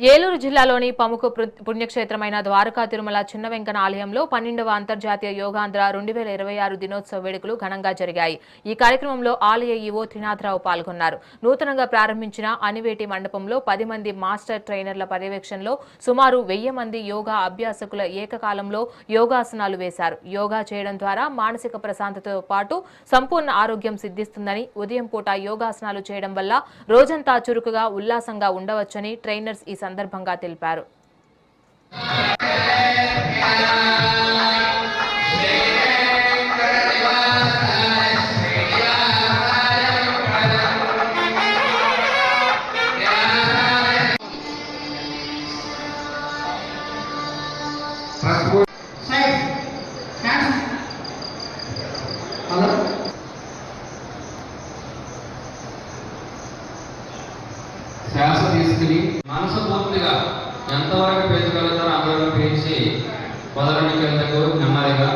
ఏలూరు జిల్లాలోని ప్రముఖ పుణ్యక్షేత్రమైన ద్వారకా తిరుమల చిన్న వెంకన్న ఆలయంలో 12వ అంతర్జాతీయ యోగాంధ్ర 2026 దినోత్సవ వేడుకలు ఘనంగా జరిగాయి. ఈ కార్యక్రమంలో ఆలయ ఈవో త్రినాథరావు పాల్గొన్నారు. నూతనంగా ప్రారంభించిన అనివేటి మండపంలో 10 మంది మాస్టర్ ట్రైనర్ల పర్యవేక్షణలో సుమారు 1000 మంది యోగా అభ్యాసకుల ఏకకాలంలో యోగాసనాలు వేశారు. యోగా చేయడం ద్వారా మానసిక ప్రశాంతతతో పాటు సంపూర్ణ ఆరోగ్యం సిద్ధిస్తుందని, ఉదయం పూట యోగాసనాలు చేయడం వల్ల రోజంతా చురుకుగా ఉల్లాసంగా ఉండవచ్చని ట్రైనర్స్ ఈ సందర్భంగా తెలిపారు. శ్వాస తీసుకుని మనసు పూర్తిగా ఎంతవరకు పెంచగలుగుతారో అంతవరకు పెంచి వదలడానికి నెమ్మదిగా